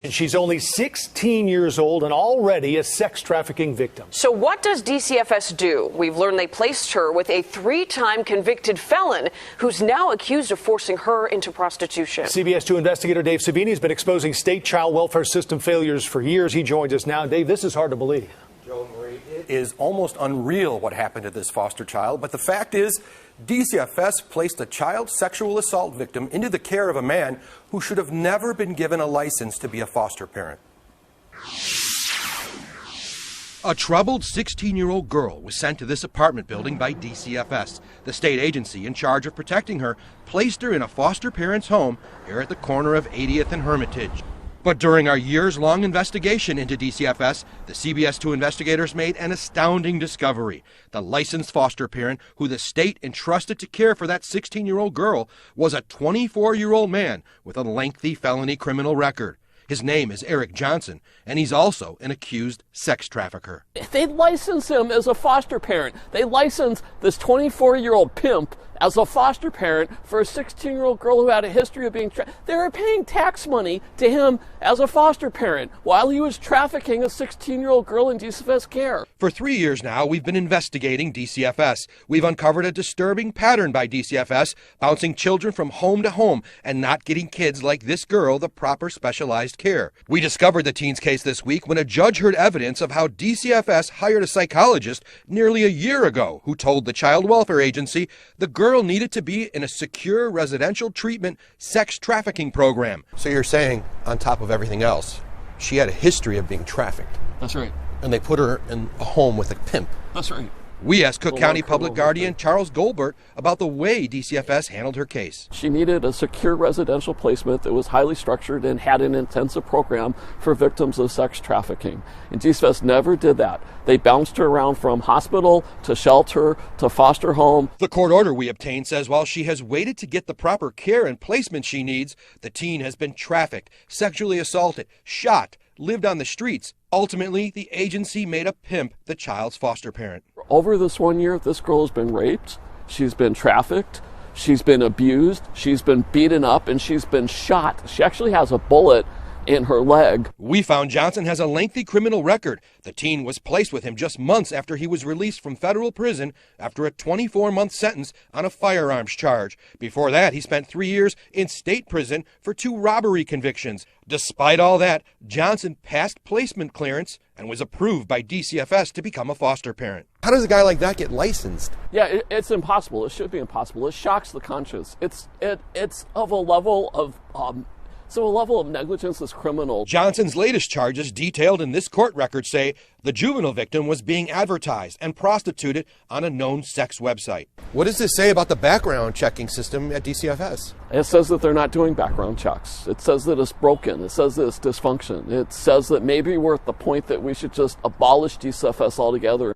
And she's only 16 years old and already a sex trafficking victim. So what does DCFS do? We've learned they placed her with a 3-time convicted felon who's now accused of forcing her into prostitution. CBS 2 investigator Dave Savini has been exposing state child welfare system failures for years. He joins us now. Dave, this is hard to believe. Joe Marie, it is almost unreal what happened to this foster child, but the fact is DCFS placed a child sexual assault victim into the care of a man who should have never been given a license to be a foster parent. A troubled 16-year-old girl was sent to this apartment building by DCFS. The state agency in charge of protecting her placed her in a foster parent's home here at the corner of 80th and Hermitage. But during our years-long investigation into DCFS, the CBS 2 investigators made an astounding discovery. The licensed foster parent who the state entrusted to care for that 16-year-old girl was a 24-year-old man with a lengthy felony criminal record. His name is Eric Johnson, and he's also an accused sex trafficker. They license him as a foster parent. They license this 24-year-old pimp as a foster parent for a 16-year-old girl who had a history of being They were paying tax money to him as a foster parent while he was trafficking a 16-year-old girl in DCFS care. For 3 years now, we've been investigating DCFS. We've uncovered a disturbing pattern by DCFS, bouncing children from home to home and not getting kids like this girl the proper specialized care. We discovered the teen's case this week when a judge heard evidence of how DCFS hired a psychologist nearly a year ago who told the Child Welfare Agency the girl needed to be in a secure residential treatment sex trafficking program. So you're saying, on top of everything else, she had a history of being trafficked. That's right. And they put her in a home with a pimp. That's right. We asked Cook County Public Guardian Charles Goldberg about the way DCFS handled her case. She needed a secure residential placement that was highly structured and had an intensive program for victims of sex trafficking. And DCFS never did that. They bounced her around from hospital to shelter to foster home. The court order we obtained says while she has waited to get the proper care and placement she needs, the teen has been trafficked, sexually assaulted, shot, lived on the streets. Ultimately, the agency made a pimp the child's foster parent. Over this 1 year, this girl has been raped, she's been trafficked, she's been abused, she's been beaten up, and she's been shot. She actually has a bullet in her leg. We found Johnson has a lengthy criminal record. The teen was placed with him just months after he was released from federal prison after a 24-month sentence on a firearms charge. Before that, he spent 3 years in state prison for 2 robbery convictions. Despite all that, Johnson passed placement clearance and was approved by DCFS to become a foster parent. How does a guy like that get licensed? Yeah, it's impossible. It should be impossible. It shocks the conscience. It's of a level of negligence that's criminal. Johnson's latest charges detailed in this court record say the juvenile victim was being advertised and prostituted on a known sex website. What does this say about the background checking system at DCFS? It says that they're not doing background checks. It says that it's broken. It says that it's dysfunction. It says that maybe we're at the point that we should just abolish DCFS altogether.